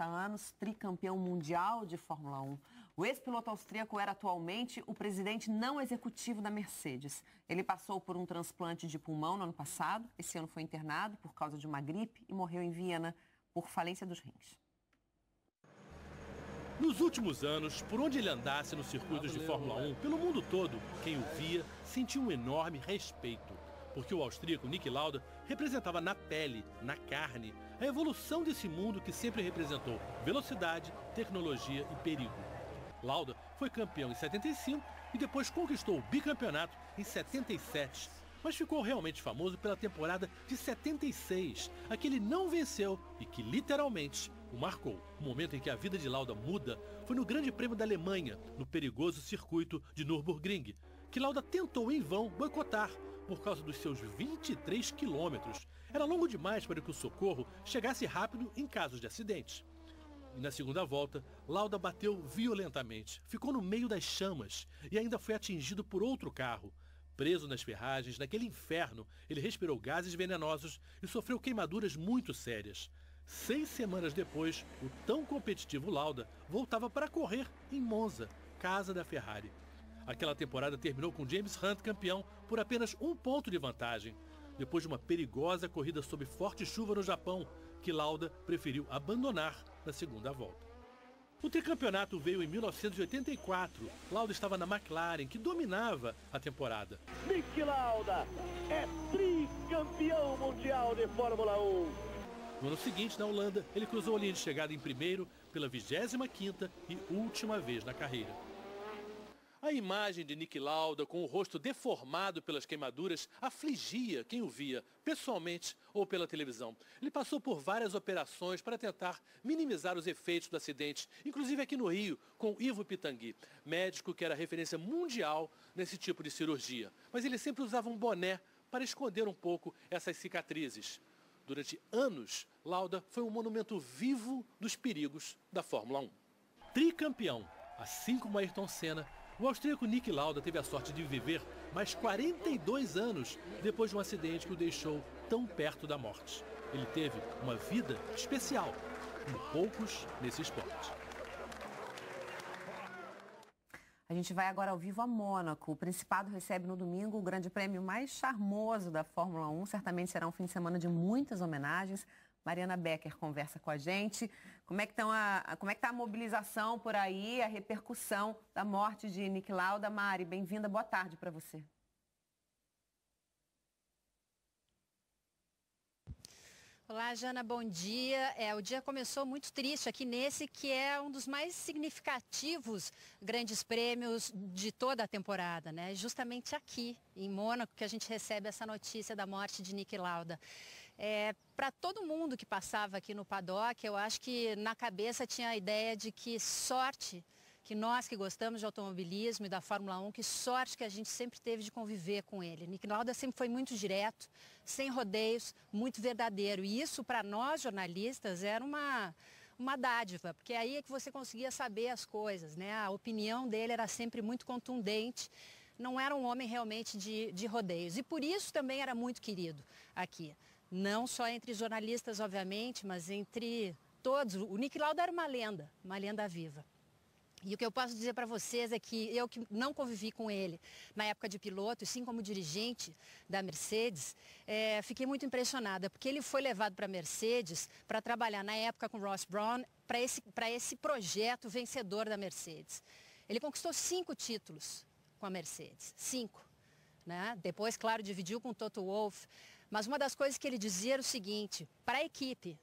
40 anos, tricampeão mundial de Fórmula 1. O ex-piloto austríaco era atualmente o presidente não executivo da Mercedes. Ele passou por um transplante de pulmão no ano passado. Esse ano foi internado por causa de uma gripe e morreu em Viena por falência dos rins. Nos últimos anos, por onde ele andasse nos circuitos de Fórmula 1, pelo mundo todo, quem o via sentia um enorme respeito. Porque o austríaco Niki Lauda representava na pele, na carne, a evolução desse mundo que sempre representou velocidade, tecnologia e perigo. Lauda foi campeão em 75 e depois conquistou o bicampeonato em 77. Mas ficou realmente famoso pela temporada de 76, a que ele não venceu e que literalmente o marcou. O momento em que a vida de Lauda muda foi no Grande Prêmio da Alemanha, no perigoso circuito de Nürburgring, que Lauda tentou em vão boicotar por causa dos seus 23 quilômetros. Era longo demais para que o socorro chegasse rápido em casos de acidentes. E na segunda volta, Lauda bateu violentamente, ficou no meio das chamas e ainda foi atingido por outro carro. Preso nas ferragens, naquele inferno, ele respirou gases venenosos e sofreu queimaduras muito sérias. 6 semanas depois, o tão competitivo Lauda voltava para correr em Monza, casa da Ferrari. Aquela temporada terminou com James Hunt campeão por apenas 1 ponto de vantagem, depois de uma perigosa corrida sob forte chuva no Japão, que Lauda preferiu abandonar na segunda volta. O tricampeonato veio em 1984. Lauda estava na McLaren, que dominava a temporada. Niki Lauda é tricampeão mundial de Fórmula 1. No ano seguinte, na Holanda, ele cruzou a linha de chegada em primeiro pela 25ª e última vez na carreira. A imagem de Niki Lauda, com o rosto deformado pelas queimaduras, afligia quem o via, pessoalmente ou pela televisão. Ele passou por várias operações para tentar minimizar os efeitos do acidente, inclusive aqui no Rio, com Ivo Pitangui, médico que era referência mundial nesse tipo de cirurgia. Mas ele sempre usava um boné para esconder um pouco essas cicatrizes. Durante anos, Lauda foi um monumento vivo dos perigos da Fórmula 1. Tricampeão, assim como Ayrton Senna, o austríaco Niki Lauda teve a sorte de viver mais 42 anos depois de um acidente que o deixou tão perto da morte. Ele teve uma vida especial, como poucos nesse esporte. A gente vai agora ao vivo a Mônaco. O Principado recebe no domingo o grande prêmio mais charmoso da Fórmula 1. Certamente será um fim de semana de muitas homenagens. Mariana Becker conversa com a gente. Como é que está a mobilização por aí, a repercussão da morte de Niki Lauda? Mari, bem-vinda, boa tarde para você. Olá, Jana, bom dia. O dia começou muito triste aqui nesse que é um dos mais significativos grandes prêmios de toda a temporada, né? Justamente aqui, em Mônaco, que a gente recebe essa notícia da morte de Niki Lauda. Para todo mundo que passava aqui no paddock, eu acho que na cabeça tinha a ideia de que sorte, que nós que gostamos de automobilismo e da Fórmula 1, que sorte que a gente sempre teve de conviver com ele. Niki Lauda sempre foi muito direto, sem rodeios, muito verdadeiro. E isso, para nós jornalistas, era uma dádiva, porque aí é que você conseguia saber as coisas, né? A opinião dele era sempre muito contundente, não era um homem realmente de rodeios. E por isso também era muito querido aqui. Não só entre jornalistas, obviamente, mas entre todos. O Niki Lauda era uma lenda viva. E o que eu posso dizer para vocês é que eu que não convivi com ele na época de piloto, e sim como dirigente da Mercedes, fiquei muito impressionada, porque ele foi levado para a Mercedes para trabalhar na época com Ross Brawn para esse projeto vencedor da Mercedes. Ele conquistou 5 títulos com a Mercedes, 5. Né? Depois, claro, dividiu com o Toto Wolff, mas uma das coisas que ele dizia era o seguinte, para a equipe: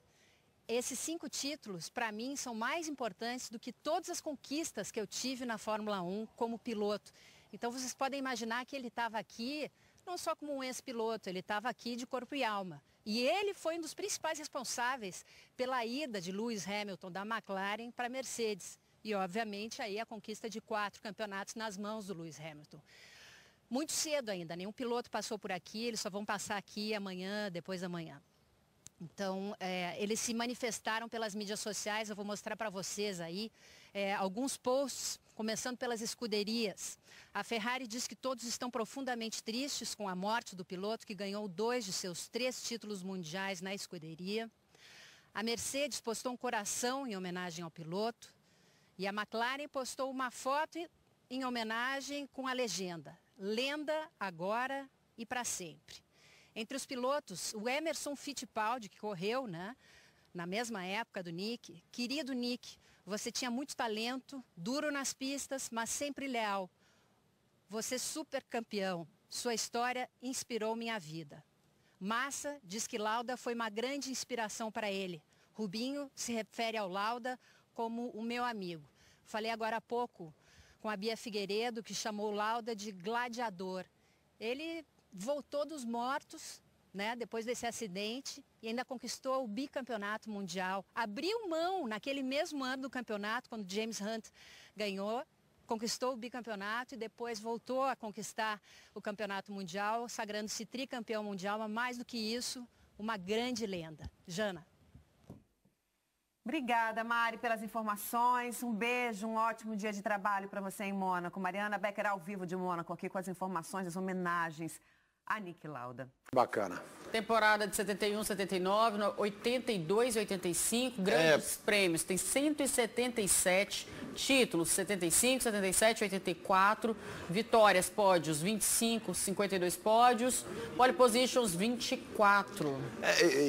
esses 5 títulos, para mim, são mais importantes do que todas as conquistas que eu tive na Fórmula 1 como piloto. Então, vocês podem imaginar que ele estava aqui não só como um ex-piloto, ele estava aqui de corpo e alma. E ele foi um dos principais responsáveis pela ida de Lewis Hamilton da McLaren para a Mercedes. E, obviamente, aí a conquista de 4 campeonatos nas mãos do Lewis Hamilton. Muito cedo ainda, nenhum piloto passou por aqui, eles só vão passar aqui amanhã, depois da manhã. Então, eles se manifestaram pelas mídias sociais, eu vou mostrar para vocês aí alguns posts, começando pelas escuderias. A Ferrari diz que todos estão profundamente tristes com a morte do piloto, que ganhou 2 de seus 3 títulos mundiais na escuderia. A Mercedes postou um coração em homenagem ao piloto e a McLaren postou uma foto em homenagem com a legenda: lenda agora e para sempre. Entre os pilotos, o Emerson Fittipaldi, que correu, né, na mesma época do Nick. Querido Nick, você tinha muito talento, duro nas pistas, mas sempre leal. Você super campeão. Sua história inspirou minha vida. Massa diz que Lauda foi uma grande inspiração para ele. Rubinho se refere ao Lauda como o meu amigo. Falei agora há pouco com a Bia Figueiredo, que chamou Lauda de gladiador. Ele voltou dos mortos, né, depois desse acidente, e ainda conquistou o bicampeonato mundial. Abriu mão naquele mesmo ano do campeonato, quando James Hunt ganhou, conquistou o bicampeonato e depois voltou a conquistar o campeonato mundial, sagrando-se tricampeão mundial, mas mais do que isso, uma grande lenda. Jana. Obrigada, Mari, pelas informações. Um beijo, um ótimo dia de trabalho para você em Mônaco. Mariana Becker ao vivo de Mônaco, aqui com as informações, as homenagens a Nick Lauda. Bacana. Temporada de 71, 79, 82 e 85, grandes prêmios. Tem 177 títulos, 75, 77, 84, vitórias, pódios, 25, 52 pódios, pole positions, 24.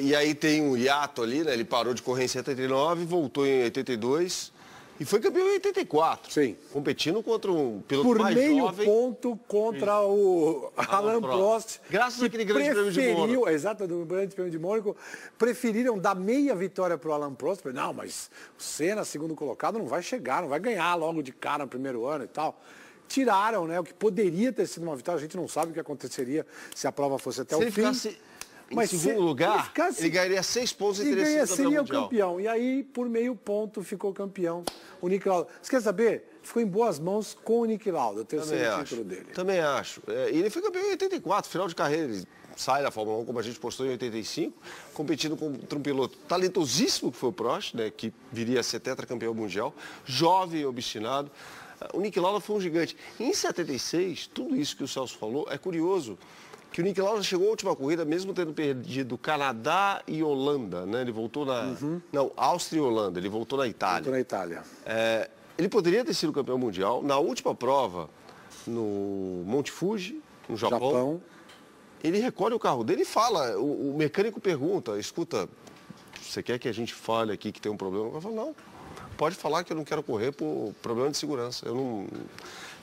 E aí tem um hiato ali, né? Ele parou de correr em 79, voltou em 82 e foi campeão em 84. Sim. Competindo contra um piloto mais jovem. Por meio ponto contra o Alain Prost. Graças àquele grande prêmio de Mônaco. Exato, do grande prêmio de Mônaco. Preferiram dar meia vitória para o Alain Prost. Não, mas o Senna, segundo colocado, não vai chegar, não vai ganhar logo de cara no primeiro ano e tal. Tiraram, né? O que poderia ter sido uma vitória. A gente não sabe o que aconteceria se a prova fosse até o fim. Em segundo lugar, ele ganharia 6 pontos e teria sido seria o campeão. E aí, por meio ponto, ficou campeão o Nick Lauda. Você quer saber? Ficou em boas mãos com o Nick Lauda, o terceiro título dele. Também acho. E ele foi campeão em 84, final de carreira. Ele sai da Fórmula 1, como a gente postou em 85, competindo contra um piloto talentosíssimo, que foi o Prost, né, que viria a ser tetracampeão mundial, jovem e obstinado. O Nick Lauda foi um gigante. Em 76, tudo isso que o Celso falou é curioso, que o Nick Lauda chegou à última corrida, mesmo tendo perdido Canadá e Holanda, né? Ele voltou na... Não, Áustria e Holanda, ele voltou na Itália. Voltou na Itália. Ele poderia ter sido campeão mundial. Na última prova, no Monte Fuji, no Japão, ele recolhe o carro dele e fala, o mecânico pergunta, escuta, você quer que a gente fale aqui que tem um problema? Eu falo, não, pode falar que eu não quero correr por problema de segurança. Eu não...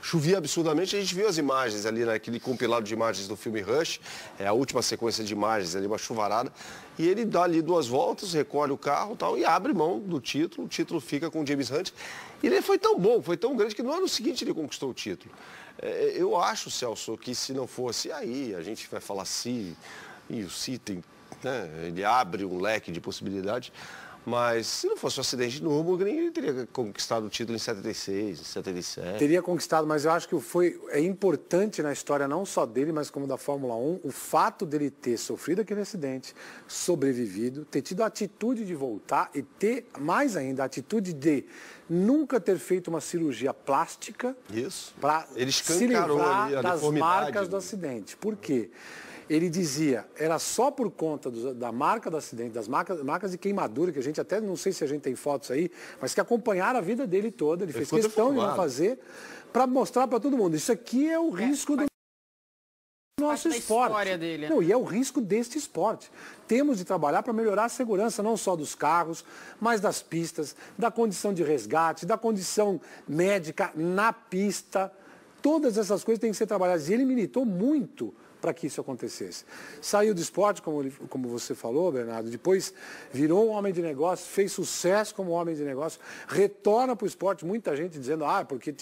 Chovia absurdamente, a gente viu as imagens ali naquele compilado de imagens do filme Rush, a última sequência de imagens ali, uma chuvarada, e ele dá ali 2 voltas, recolhe o carro tal, e abre mão do título, o título fica com o James Hunt. E ele foi tão bom, foi tão grande que no ano seguinte ele conquistou o título. Eu acho, Celso, que se não fosse aí, a gente vai falar se, e o se tem, né, ele abre um leque de possibilidades. Mas se não fosse o acidente de Nürburgring, ele teria conquistado o título em 76, 77. Teria conquistado, mas eu acho que é importante na história não só dele, mas como da Fórmula 1, o fato dele ter sofrido aquele acidente, sobrevivido, ter tido a atitude de voltar e ter, mais ainda, a atitude de nunca ter feito uma cirurgia plástica para se livrar das marcas do acidente. Por quê? Ele dizia, era só por conta da marca do acidente, das marcas de queimadura, que a gente até, não sei se a gente tem fotos aí, mas que acompanharam a vida dele toda. Ele fez questão de não fazer, para mostrar para todo mundo. Isso aqui é o risco do nosso esporte. História dele. Não, e é o risco deste esporte. Temos de trabalhar para melhorar a segurança, não só dos carros, mas das pistas, da condição de resgate, da condição médica na pista. Todas essas coisas têm que ser trabalhadas. E ele militou muito para que isso acontecesse. Saiu do esporte, como você falou, Bernardo, depois virou um homem de negócio, fez sucesso como homem de negócio, retorna para o esporte, muita gente dizendo, porque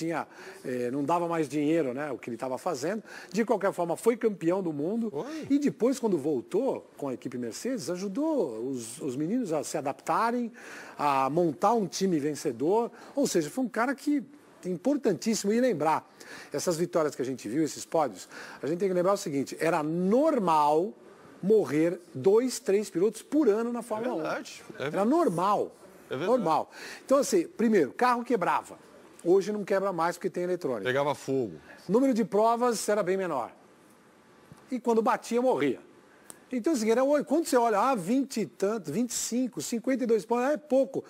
não dava mais dinheiro, né, o que ele estava fazendo. De qualquer forma, foi campeão do mundo. E depois, quando voltou com a equipe Mercedes, ajudou os meninos a se adaptarem, a montar um time vencedor. Ou seja, foi um cara que importantíssimo. E lembrar, essas vitórias que a gente viu, esses pódios, a gente tem que lembrar o seguinte, era normal morrer 2, 3 pilotos por ano na Fórmula 1. Era normal. Normal. Então, assim, primeiro, carro quebrava. Hoje não quebra mais porque tem eletrônica. Pegava fogo. Número de provas era bem menor. E quando batia, morria. Então, assim, quando você olha, 20 e tanto, 25, 52 pontos, é pouco.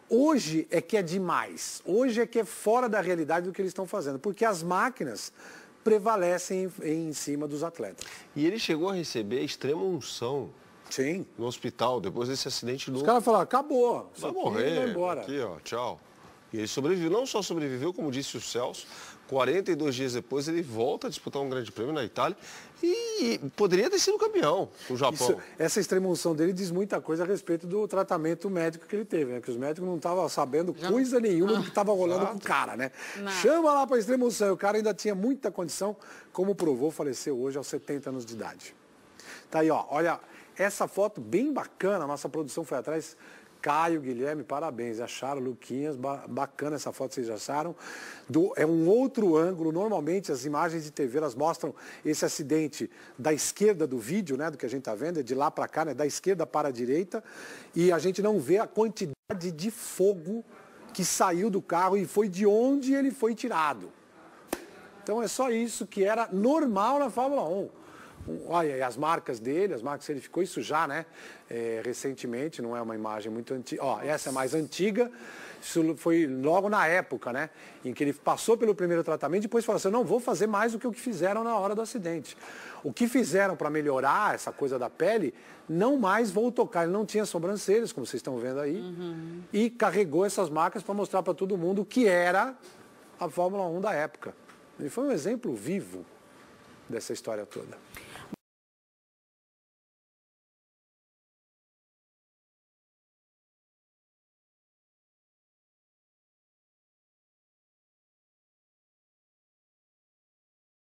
Hoje é que é demais. Hoje é que é fora da realidade do que eles estão fazendo. Porque as máquinas prevalecem em cima dos atletas. E ele chegou a receber extrema unção. Sim. No hospital, depois desse acidente Os caras falaram, acabou. Vai morrer, vai embora. Aqui, ó, tchau. E ele sobreviveu, não só sobreviveu, como disse o Celso, 42 dias depois ele volta a disputar um grande prêmio na Itália e poderia ter sido campeão no Japão. Essa extrema-unção dele diz muita coisa a respeito do tratamento médico que ele teve, né? Que os médicos não estavam sabendo coisa nenhuma do que estava rolando com o cara, né? Não. Chama lá para a extrema-unção. O cara ainda tinha muita condição, como provou, faleceu hoje aos 70 anos de idade. Tá aí, ó, olha, essa foto bem bacana, a nossa produção foi atrás. Caio, Guilherme, parabéns. Acharam, Luquinhas, bacana essa foto, vocês acharam. É um outro ângulo. Normalmente as imagens de TV, elas mostram esse acidente da esquerda do vídeo, né? Do que a gente está vendo, é de lá para cá, né? Da esquerda para a direita. E a gente não vê a quantidade de fogo que saiu do carro e foi de onde ele foi tirado. Então é só isso que era normal na Fórmula 1. Olha, e as marcas dele, as marcas que ele ficou, isso já, né? Recentemente, não é uma imagem muito antiga. Ó, essa é mais antiga, isso foi logo na época, né? Em que ele passou pelo primeiro tratamento e depois falou assim, eu não vou fazer mais do que o que fizeram na hora do acidente. O que fizeram para melhorar essa coisa da pele, não mais vou tocar. Ele não tinha sobrancelhas, como vocês estão vendo aí, e carregou essas marcas para mostrar para todo mundo o que era a Fórmula 1 da época. Ele foi um exemplo vivo dessa história toda.